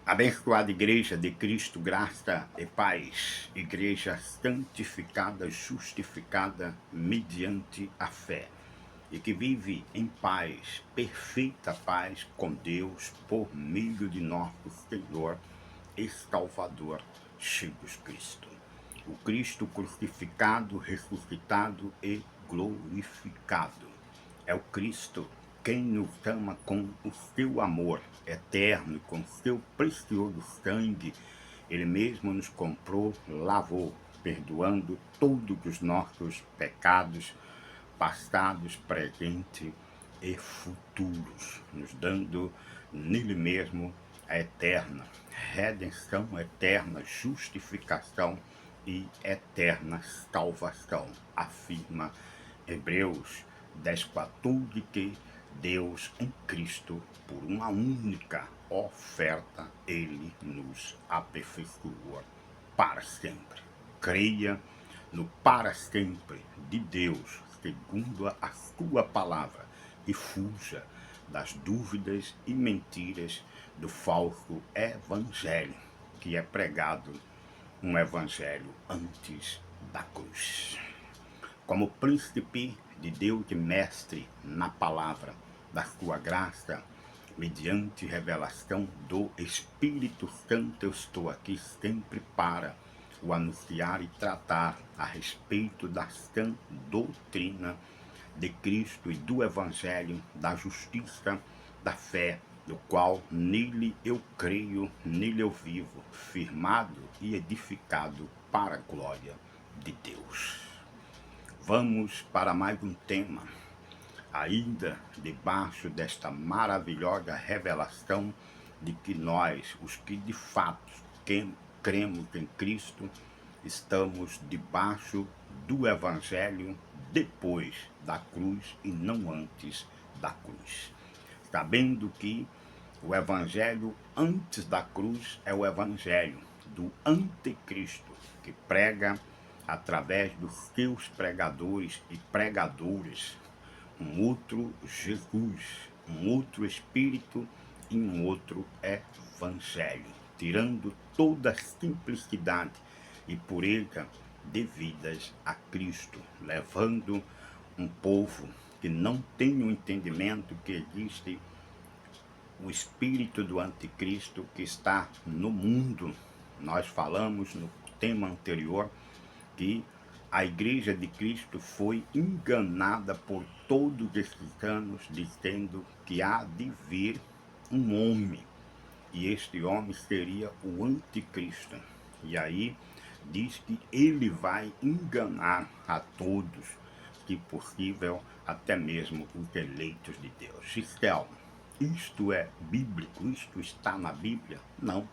Abençoada Igreja de Cristo, graça e paz, Igreja santificada, justificada mediante a fé, e que vive em paz, perfeita paz com Deus, por meio de nosso Senhor e Salvador Jesus Cristo. O Cristo crucificado, ressuscitado e glorificado. É o Cristo quem nos ama com o seu amor eterno, com seu precioso sangue. Ele mesmo nos comprou, lavou, perdoando todos os nossos pecados, passados, presentes e futuros, nos dando nele mesmo a eterna redenção, eterna justificação e eterna salvação. Afirma Hebreus 10:14 que Deus em Cristo, por uma única oferta, Ele nos aperfeiçoou para sempre. Creia no para sempre de Deus, segundo a sua palavra, e fuja das dúvidas e mentiras do falso evangelho, que é pregado um evangelho antes da cruz. Como príncipe de Deus e mestre na palavra da sua graça, mediante revelação do Espírito Santo, eu estou aqui sempre para o anunciar e tratar a respeito da sã doutrina de Cristo e do Evangelho, da justiça, da fé, do qual nele eu creio, nele eu vivo, firmado e edificado para a glória de Deus. Vamos para mais um tema, ainda debaixo desta maravilhosa revelação de que nós, os que de fato cremos em Cristo, estamos debaixo do Evangelho depois da cruz e não antes da cruz. Sabendo que o Evangelho antes da cruz é o Evangelho do anticristo, que prega através dos seus pregadores e pregadoras um outro Jesus, um outro Espírito e um outro Evangelho, tirando toda a simplicidade e pureza devidas a Cristo, levando um povo que não tem o entendimento que existe o espírito do anticristo que está no mundo. Nós falamos no tema anterior que a Igreja de Cristo foi enganada por todos esses anos, dizendo que há de vir um homem, e este homem seria o anticristo. E aí diz que ele vai enganar a todos, se possível, até mesmo os eleitos de Deus. Isto é bíblico? Isto está na Bíblia? Não.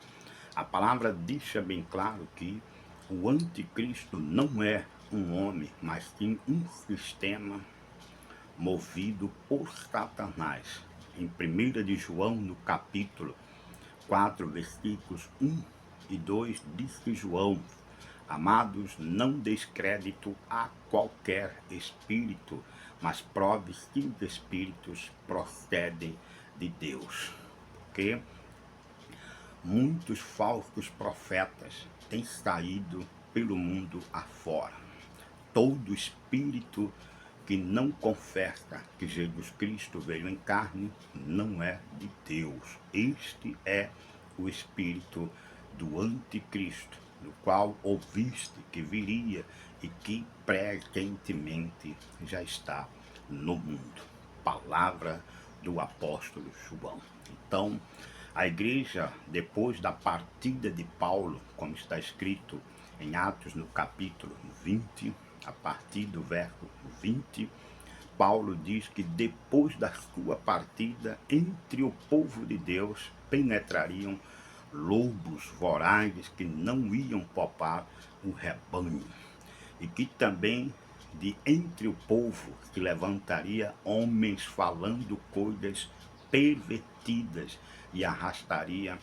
A palavra deixa bem claro que o anticristo não é um homem, mas sim um sistema movido por Satanás. Em 1 de João, no capítulo 4, versículos 1 e 2, diz que João: amados, não deis crédito a qualquer espírito, mas prove se os espíritos procedem de Deus. Porque muitos falsos profetas têm saído pelo mundo afora. Todo espírito que não confessa que Jesus Cristo veio em carne não é de Deus. Este é o espírito do anticristo, do qual ouviste que viria e que presentemente já está no mundo. Palavra do apóstolo João. Então, a igreja, depois da partida de Paulo, como está escrito em Atos no capítulo 20, a partir do verso 20, Paulo diz que depois da sua partida, entre o povo de Deus penetrariam lobos vorazes que não iam poupar o rebanho, e que também de entre o povo se levantaria homens falando coisas pervertidas e arrastaria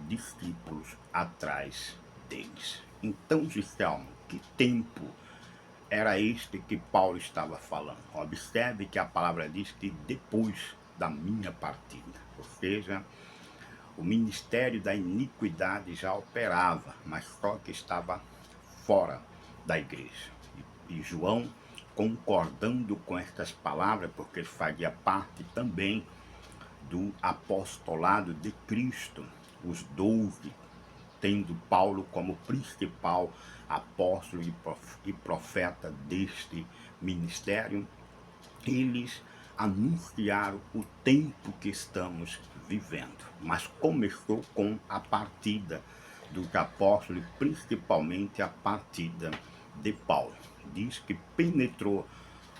discípulos atrás deles. Então, Giselmo, que tempo era este que Paulo estava falando? Observe que a palavra diz que depois da minha partida, ou seja, o ministério da iniquidade já operava, mas só que estava fora da igreja. E João, concordando com estas palavras, porque ele fazia parte também do apostolado de Cristo, os 12, tendo Paulo como principal apóstolo e profeta deste ministério, eles anunciaram o tempo que estamos vivendo. Mas começou com a partida dos apóstolos, principalmente a partida de Paulo. Diz que penetrou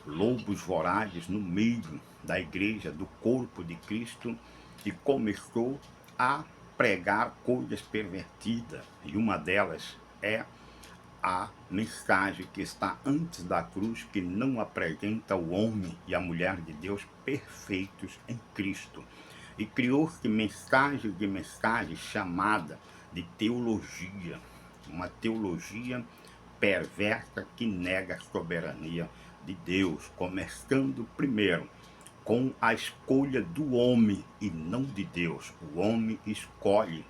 lobos vorazes no meio da igreja, do corpo de Cristo, e começou a pregar coisas pervertidas. E uma delas é a mensagem que está antes da cruz, que não apresenta o homem e a mulher de Deus perfeitos em Cristo. E criou-se mensagem de mensagem chamada de teologia, uma teologia perversa que nega a soberania de Deus, começando primeiro com a escolha do homem e não de Deus. O homem escolhe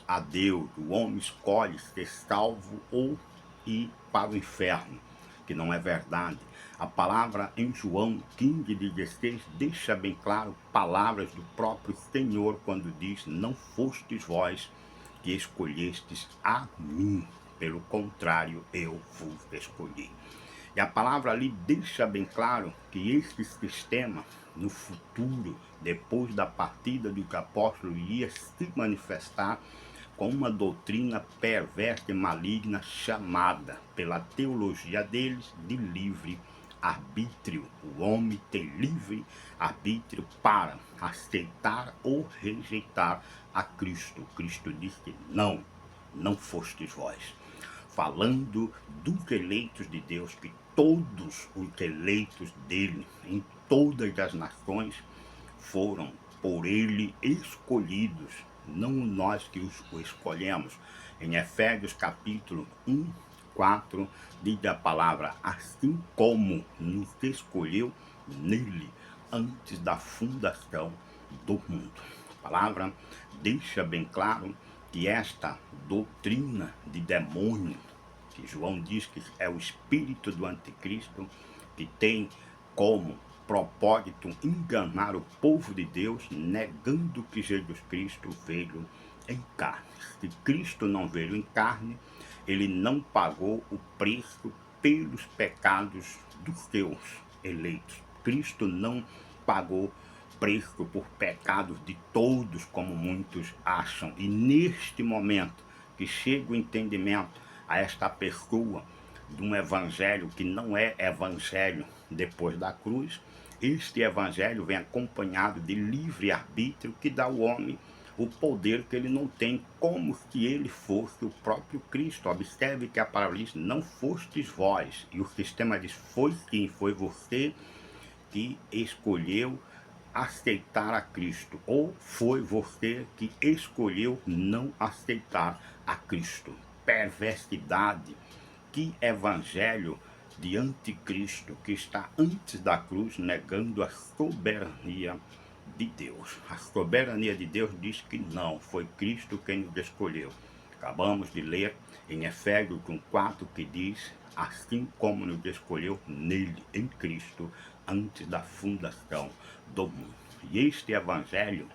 a Deus, o homem escolhe ser salvo ou ir para o inferno, que não é verdade. A palavra em João 15:16 deixa bem claro palavras do próprio Senhor quando diz: não fostes vós que escolhestes a mim, pelo contrário, eu vos escolhi. E a palavra ali deixa bem claro que esse sistema, no futuro, depois da partida do apóstolo, ia se manifestar com uma doutrina perversa e maligna chamada, pela teologia deles, de livre arbítrio. O homem tem livre arbítrio para aceitar ou rejeitar a Cristo. Cristo disse: não fostes vós. Falando dos eleitos de Deus, que todos os eleitos dele, em todas as nações, foram por ele escolhidos, não nós que o escolhemos. Em Efésios capítulo 1:4, diz a palavra: assim como nos escolheu nele antes da fundação do mundo. A palavra deixa bem claro que esta doutrina de demônio, que João diz que é o espírito do anticristo, que tem como propósito enganar o povo de Deus, negando que Jesus Cristo veio em carne. Se Cristo não veio em carne, ele não pagou o preço pelos pecados dos seus eleitos. Cristo não pagou preço por pecados de todos, como muitos acham. E neste momento que chega o entendimento a esta pessoa de um evangelho que não é evangelho depois da cruz, este evangelho vem acompanhado de livre-arbítrio que dá ao homem o poder que ele não tem, como se ele fosse o próprio Cristo. Observe que a palavra diz: não fostes vós. E o sistema diz: foi sim, foi você que escolheu aceitar a Cristo, ou foi você que escolheu não aceitar a Cristo. Perversidade, que evangelho de anticristo que está antes da cruz, negando a soberania de Deus. A soberania de Deus diz que não, foi Cristo quem nos escolheu. Acabamos de ler em Efésios 1:4 que diz: assim como nos escolheu nele, em Cristo, antes da fundação do mundo. E este evangelho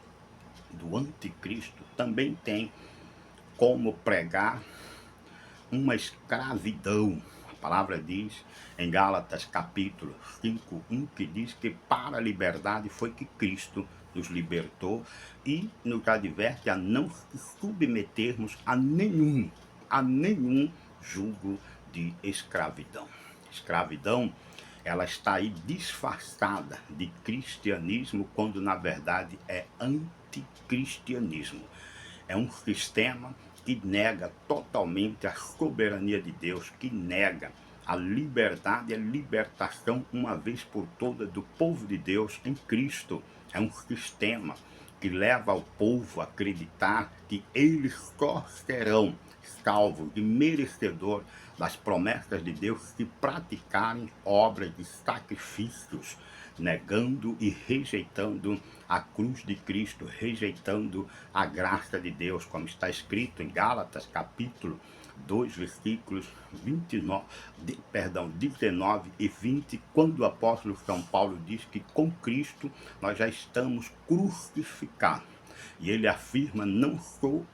do anticristo também tem como pregar uma escravidão. A palavra diz em Gálatas capítulo 5:1 que diz que para a liberdade foi que Cristo nos libertou, e nos adverte a não se submetermos a nenhum jugo de escravidão. Escravidão, ela está aí disfarçada de cristianismo, quando na verdade é anticristianismo. É um sistema que nega totalmente a soberania de Deus, que nega a liberdade e a libertação uma vez por todas do povo de Deus em Cristo. É um sistema que leva o povo a acreditar que eles só serão salvos e merecedor das promessas de Deus se praticarem obras de sacrifícios, negando e rejeitando a cruz de Cristo, rejeitando a graça de Deus, como está escrito em Gálatas, capítulo 2, versículos 19 e 20, quando o apóstolo São Paulo diz que com Cristo nós já estamos crucificados. E ele afirma, não sou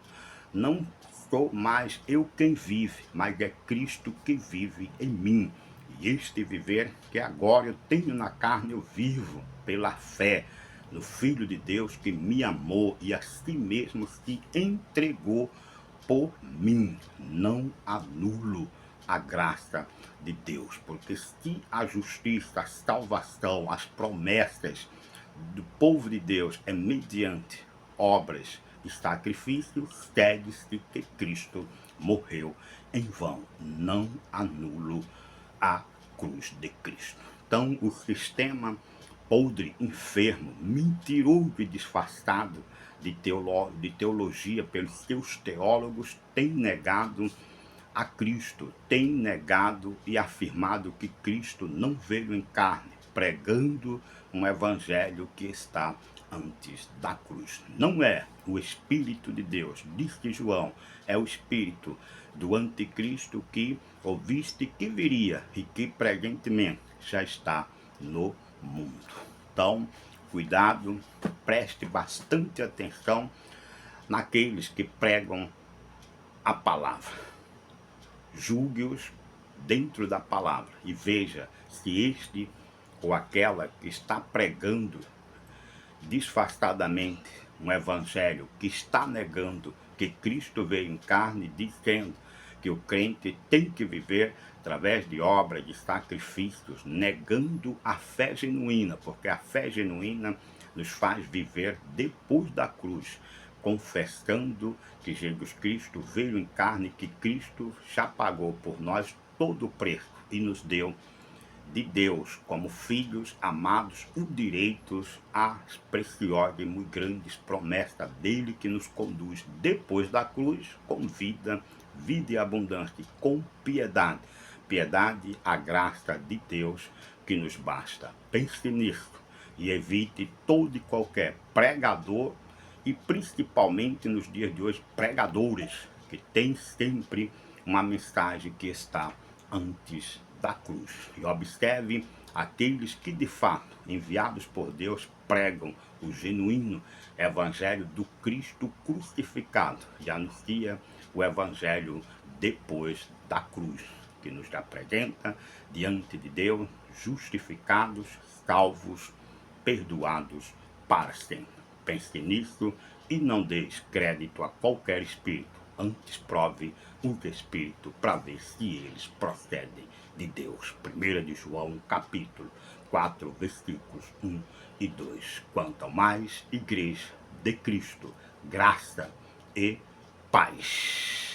mais eu quem vive, mas é Cristo que vive em mim. E este viver que agora eu tenho na carne, eu vivo pela fé no Filho de Deus que me amou e a si mesmo se entregou por mim. Não anulo a graça de Deus, porque se a justiça, a salvação, as promessas do povo de Deus é mediante obras e sacrifícios, segue-se que Cristo morreu em vão. Não anulo a cruz de Cristo. Então, o sistema podre, enfermo, mentiroso e disfarçado de teologia pelos seus teólogos tem negado a Cristo, tem negado e afirmado que Cristo não veio em carne, pregando um evangelho que está antes da cruz. Não é o Espírito de Deus, disse João, é o Espírito do anticristo que ouviste que viria e que presentemente já está no mundo. Então, cuidado, preste bastante atenção naqueles que pregam a palavra. Julgue-os dentro da palavra e veja se este ou aquela que está pregando disfarçadamente um evangelho que está negando que Cristo veio em carne, dizendo que o crente tem que viver através de obras, de sacrifícios, negando a fé genuína, porque a fé genuína nos faz viver depois da cruz, confessando que Jesus Cristo veio em carne, que Cristo já pagou por nós todo o preço e nos deu de Deus, como filhos amados, os direitos às preciosas e muito grandes promessas dele que nos conduz depois da cruz com vida, vida e abundância, com piedade. Piedade, a graça de Deus que nos basta. Pense nisso e evite todo e qualquer pregador e principalmente nos dias de hoje pregadores que têm sempre uma mensagem que está antes da cruz. E observe aqueles que de fato, enviados por Deus, pregam o genuíno evangelho do Cristo crucificado e anuncia o evangelho depois da cruz, que nos apresenta diante de Deus justificados, salvos, perdoados para sempre. Pense nisso e não deis crédito a qualquer espírito, antes prove os espíritos para ver se eles procedem de Deus. 1 de João, capítulo 4, versículos 1 e 2. Quanto ao mais, Igreja de Cristo, graça e paz.